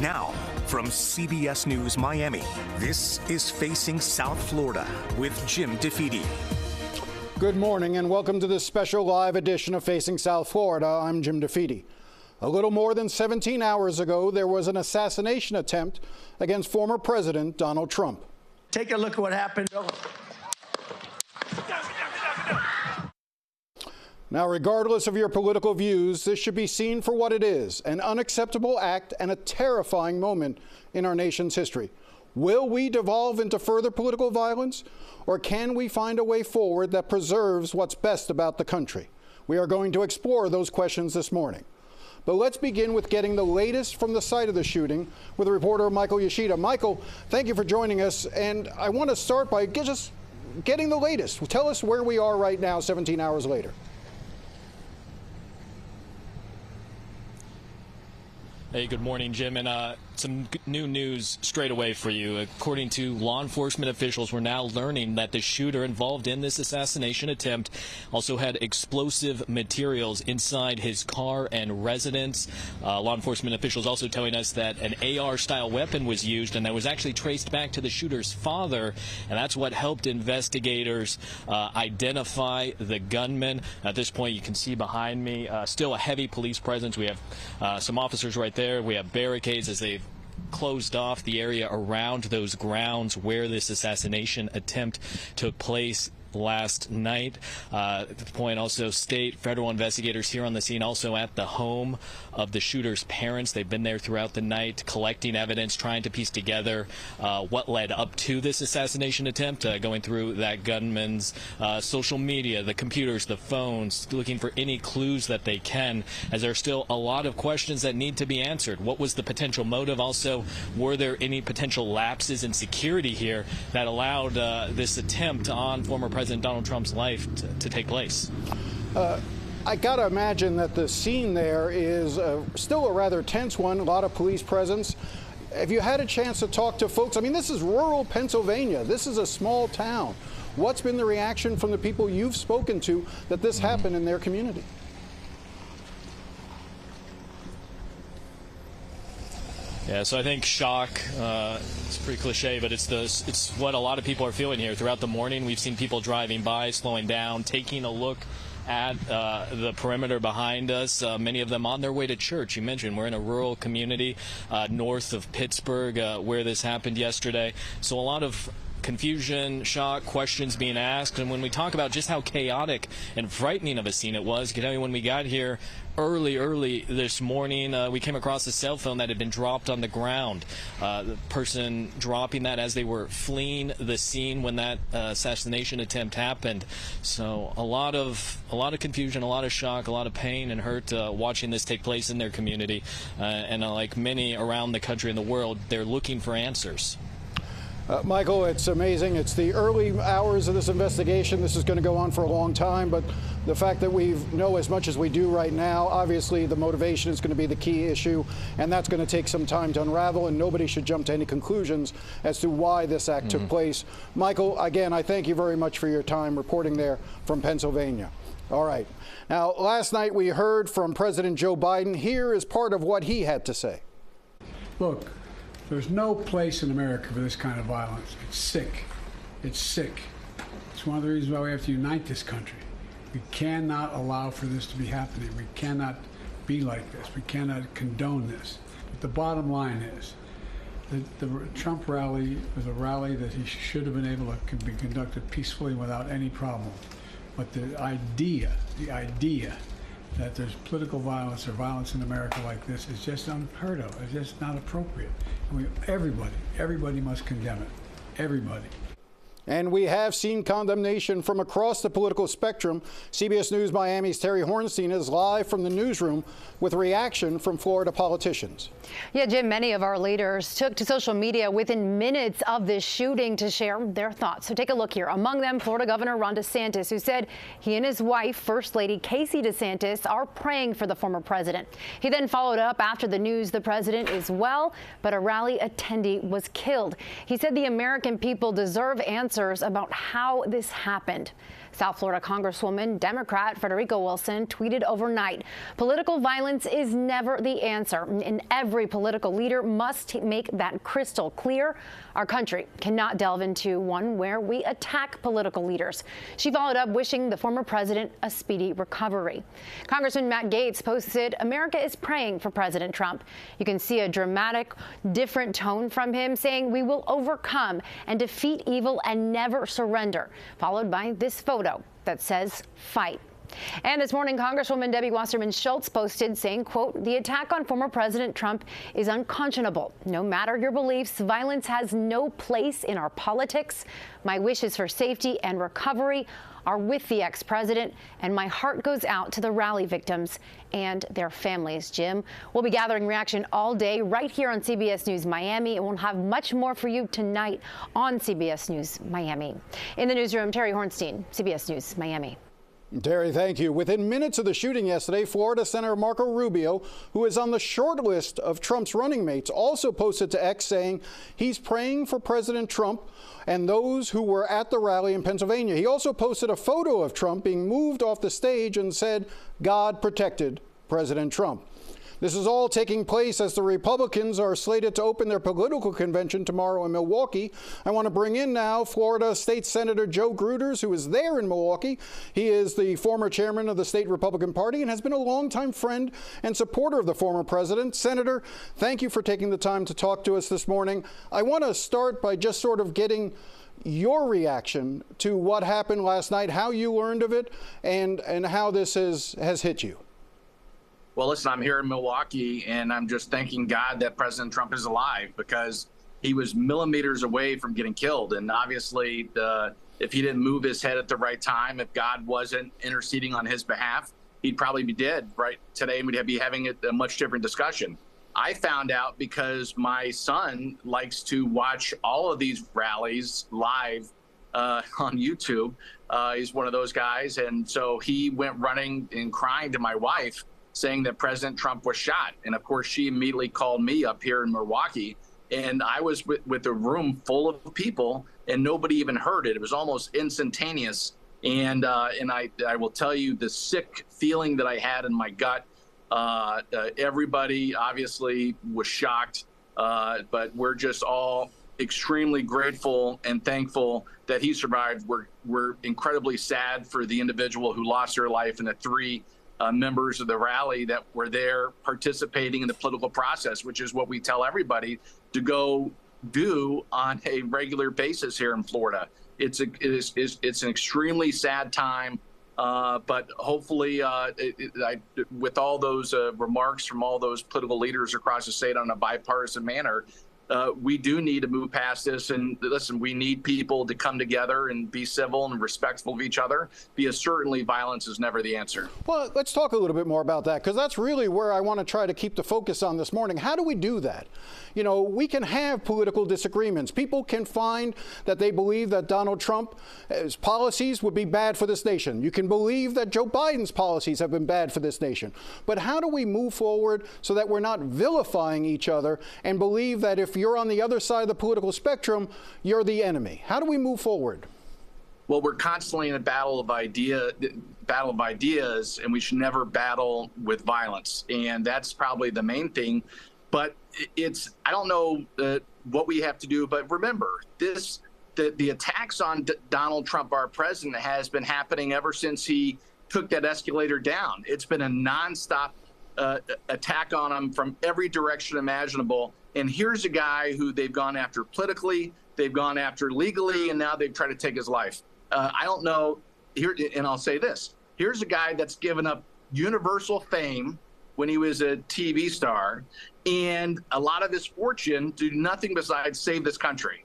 Now, from CBS News Miami, this is Facing South Florida with Jim DeFede. Good morning and welcome to this special live edition of Facing South Florida. I'm Jim DeFede. A little more than 17 hours ago, there was an assassination attempt against former President Donald Trump. Take a look at what happened. Now, regardless of your political views, this should be seen for what it is, an unacceptable act and a terrifying moment in our nation's history. Will we devolve into further political violence, or can we find a way forward that preserves what's best about the country? We are going to explore those questions this morning. But let's begin with getting the latest from the site of the shooting with reporter Michael Yoshida. Michael, thank you for joining us, and I want to start by just getting the latest. Tell us where we are right now, 17 hours later. Hey, good morning, Jim, and some new news straight away for you. According to law enforcement officials, we're now learning that the shooter involved in this assassination attempt also had explosive materials inside his car and residence. Law enforcement officials also telling us that an AR-style weapon was used, and that was actually traced back to the shooter's father, and that's what helped investigators identify the gunman. At this point, you can see behind me still a heavy police presence. We have some officers right there. We have barricades as they've closed off the area around those grounds where this assassination attempt took place last night. At the point, also state federal investigators here on the scene, also at the home of the shooter's parents. They've been there throughout the night collecting evidence, trying to piece together what led up to this assassination attempt, going through that gunman's social media, the computers, the phones, looking for any clues that they can, as there are still a lot of questions that need to be answered. What was the potential motive? Also, were there any potential lapses in security here that allowed this attempt on former President Donald Trump's life to take place? I got to imagine that the scene there is still a rather tense one, a lot of police presence. Have you had a chance to talk to folks? I mean, this is rural Pennsylvania. This is a small town. What's been the reaction from the people you've spoken to that this happened in their community? Yeah, so I think shock, it's pretty cliche, but it's what a lot of people are feeling here. Throughout the morning, we've seen people driving by, slowing down, taking a look at the perimeter behind us, many of them on their way to church. You mentioned we're in a rural community north of Pittsburgh where this happened yesterday. So a lot of confusion, shock, questions being asked. And when we talk about just how chaotic and frightening of a scene it was, when we got here early this morning, we came across a cell phone that had been dropped on the ground. The person dropping that as they were fleeing the scene when that assassination attempt happened. So a lot of confusion, a lot of shock, a lot of pain and hurt watching this take place in their community. And like many around the country and the world, they're looking for answers. Michael, it's amazing. It's the early hours of this investigation. This is going to go on for a long time, but the fact that we know as much as we do right now, obviously the motivation is going to be the key issue, and that's going to take some time to unravel, and nobody should jump to any conclusions as to why this act took place. Michael, again, I thank you very much for your time reporting there from Pennsylvania. All right. Now, last night we heard from President Joe Biden. Here is part of what he had to say. Look, there's no place in America for this kind of violence. It's sick. It's sick. It's one of the reasons why we have to unite this country. We cannot allow for this to be happening. We cannot be like this. We cannot condone this. But the bottom line is that the Trump rally was a rally that he should have been able to be conducted peacefully without any problem. But the idea that there's political violence or violence in America like this is just unheard of. It's just not appropriate. And everybody must condemn it. Everybody. And we have seen condemnation from across the political spectrum. CBS News Miami's Terry Hornstein is live from the newsroom with reaction from Florida politicians. Yeah, Jim, many of our leaders took to social media within minutes of this shooting to share their thoughts. So take a look here. Among them, Florida Governor Ron DeSantis, who said he and his wife, First Lady Casey DeSantis, are praying for the former president. He then followed up after the news the president is well, but a rally attendee was killed. He said the American people deserve answers about how this happened. South Florida Congresswoman Democrat Frederica Wilson tweeted overnight, "Political violence is never the answer, and every political leader must make that crystal clear. Our country cannot delve into one where we attack political leaders." She followed up wishing the former president a speedy recovery. Congressman Matt Gaetz posted, "America is praying for President Trump." You can see a dramatic, different tone from him, saying, "We will overcome and defeat evil and never surrender," followed by this photo that says, "Fight." And this morning, Congresswoman Debbie Wasserman Schultz posted saying, quote, "The attack on former President Trump is unconscionable. No matter your beliefs, violence has no place in our politics. My wishes for safety and recovery are with the ex-president, and my heart goes out to the rally victims and their families." Jim, we'll be gathering reaction all day right here on CBS News Miami, and we'll have much more for you tonight on CBS News Miami. In the newsroom, Terry Hornstein, CBS News Miami. Terry, thank you. Within minutes of the shooting yesterday, Florida Senator Marco Rubio, who is on the short list of Trump's running mates, also posted to X saying he's praying for President Trump and those who were at the rally in Pennsylvania. He also posted a photo of Trump being moved off the stage and said, "God protected President Trump." This is all taking place as the Republicans are slated to open their political convention tomorrow in Milwaukee. I want to bring in now Florida State Senator Joe Gruters, who is there in Milwaukee. He is the former chairman of the state Republican Party and has been a longtime friend and supporter of the former president. Senator, thank you for taking the time to talk to us this morning. I want to start by just sort of getting your reaction to what happened last night, how you learned of it, and how this has hit you. Well, listen, I'm here in Milwaukee, and I'm just thanking God that President Trump is alive, because he was millimeters away from getting killed. And obviously, if he didn't move his head at the right time, if God wasn't interceding on his behalf, he'd probably be dead right today, and we'd be having a much different discussion. I found out because my son likes to watch all of these rallies live on YouTube. He's one of those guys. And so he went running and crying to my wife, saying that President Trump was shot. And of course, she immediately called me up here in Milwaukee, and I was with a room full of people, and nobody even heard it. It was almost instantaneous. And I will tell you the sick feeling that I had in my gut. Everybody obviously was shocked, but we're just all extremely grateful and thankful that he survived. We're incredibly sad for the individual who lost their life and the three members of the rally that were there participating in the political process, which is what we tell everybody to go do on a regular basis here in Florida. It's an extremely sad time, but hopefully, with all those remarks from all those political leaders across the state on a bipartisan manner, we do need to move past this. And listen, we need people to come together and be civil and respectful of each other, because certainly violence is never the answer. Well, let's talk a little bit more about that, because that's really where I want to try to keep the focus on this morning. How do we do that? You know, we can have political disagreements. People can find that they believe that Donald Trump's policies would be bad for this nation. You can believe that Joe Biden's policies have been bad for this nation. But how do we move forward so that we're not vilifying each other and believe that if you're on the other side of the political spectrum, you're the enemy? How do we move forward? Well, we're constantly in a battle of ideas, and we should never battle with violence. And that's probably the main thing. But I don't know what we have to do. But remember, the attacks on Donald Trump, our president, has been happening ever since he took that escalator down. It's been a nonstop attack on him from every direction imaginable. And here's a guy who they've gone after politically, they've gone after legally, and now they've tried to take his life. I don't know. And I'll say this. Here's a guy that's given up universal fame when he was a TV star, and a lot of his fortune to do nothing besides save this country.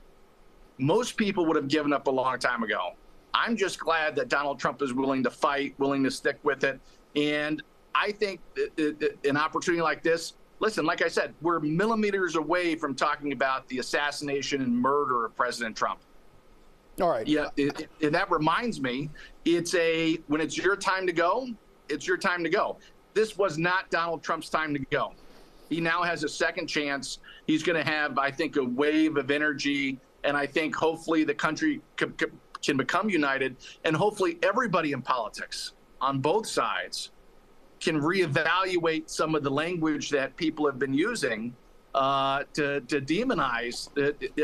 Most people would have given up a long time ago. I'm just glad that Donald Trump is willing to fight, willing to stick with it. And I think an opportunity like this, listen, like I said, we're millimeters away from talking about the assassination and murder of President Trump. All right. Yeah, and that reminds me, when it's your time to go, it's your time to go. This was not Donald Trump's time to go. He now has a second chance. He's going to have, I think, a wave of energy, and I think hopefully the country can become united, and hopefully everybody in politics on both sides can reevaluate some of the language that people have been using to demonize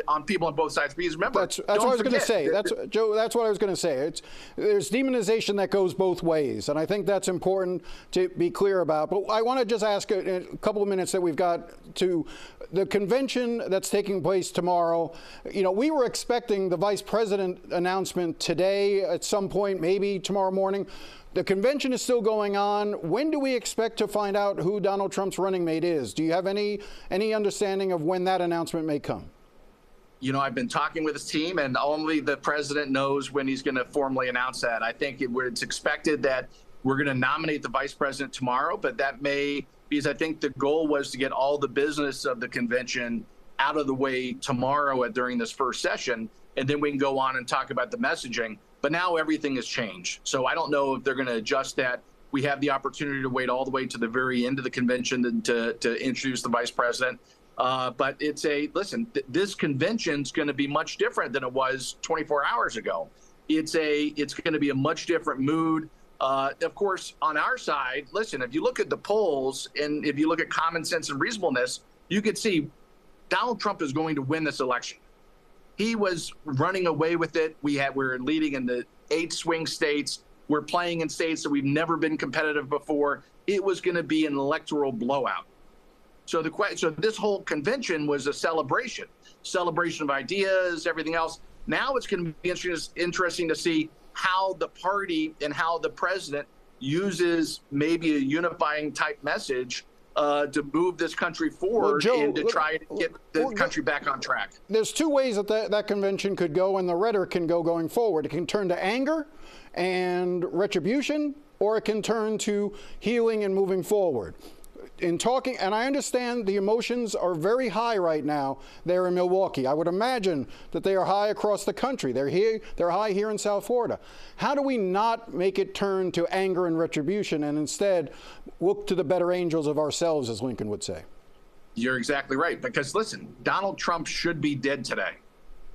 on people on both sides. Because remember, that's what I was going to say. Joe. That's what I was going to say. There's demonization that goes both ways, and I think that's important to be clear about. But I want to just ask a couple of minutes that we've got to the convention that's taking place tomorrow. You know, we were expecting the vice president announcement today at some point, maybe tomorrow morning. The convention is still going on. When do we expect to find out who Donald Trump's running mate is? Do you have any understanding of when that announcement may come? You know, I've been talking with his team, and only the president knows when he's going to formally announce that. I think it's expected that we're going to nominate the vice president tomorrow, but that may, because I think the goal was to get all the business of the convention out of the way tomorrow during this first session, and then we can go on and talk about the messaging. But now everything has changed. So I don't know if they're going to adjust that. We have the opportunity to wait all the way to the very end of the convention to introduce the vice president. But this convention's going to be much different than it was 24 hours ago. It's going to be a much different mood. Of course, on our side, listen, if you look at the polls and if you look at common sense and reasonableness, you could see Donald Trump is going to win this election. He was running away with it. We're leading in the 8 swing states. We're playing in states that we've never been competitive before. It was going to be an electoral blowout. So this whole convention was a celebration of ideas, everything else. Now it's going to be interesting to see how the party and how the president uses maybe a unifying type message to move this country forward, Joe, and to try to get the country back on track. There's 2 ways that convention could go, and the rhetoric can go going forward. It can turn to anger and retribution, or it can turn to healing and moving forward. In talking, and I understand the emotions are very high right now there in Milwaukee. I would imagine that they are high across the country. They're high here in South Florida. How do we not make it turn to anger and retribution and instead look to the better angels of ourselves, as Lincoln would say? You're exactly right. Because listen, Donald Trump should be dead today.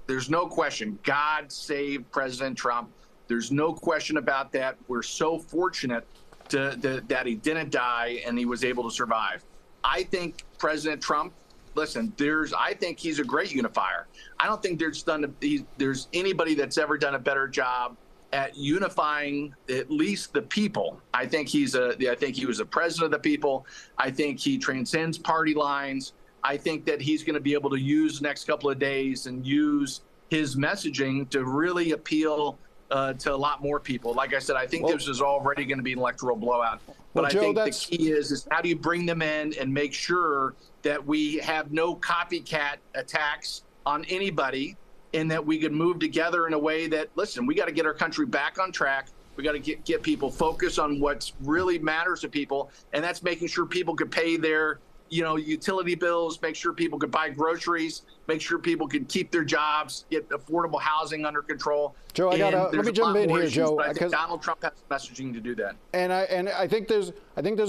There's no question. God save President Trump. There's no question about that. We're so fortunate that he didn't die and he was able to survive. I think President Trump, listen, I think he's a great unifier. I don't think there's anybody that's ever done a better job at unifying at least the people. I think he was a president of the people. I think he transcends party lines. I think that he's going to be able to use the next couple of days and use his messaging to really appeal to a lot more people. Like I said, I think this is already going to be an electoral blowout. But I think the key is how do you bring them in and make sure that we have no copycat attacks on anybody, and that we can move together in a way that, listen, we got to get our country back on track. We got to get people focused on what really matters to people, and that's making sure people could pay their utility bills, make sure people could buy groceries, make sure people could keep their jobs, get affordable housing under control. Joe, let me jump in here, Joe. I think Donald Trump has messaging to do that. And I think there's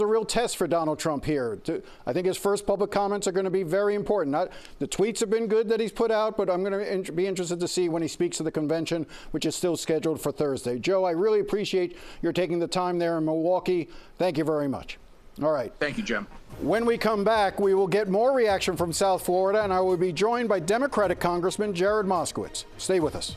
a real test for Donald Trump here. I think his first public comments are going to be very important. The tweets have been good that he's put out, but I'm going to be interested to see when he speaks to the convention, which is still scheduled for Thursday. Joe, I really appreciate your taking the time there in Milwaukee. Thank you very much. All right. Thank you, Jim. When we come back, we will get more reaction from South Florida, and I will be joined by Democratic Congressman Jared Moskowitz. Stay with us.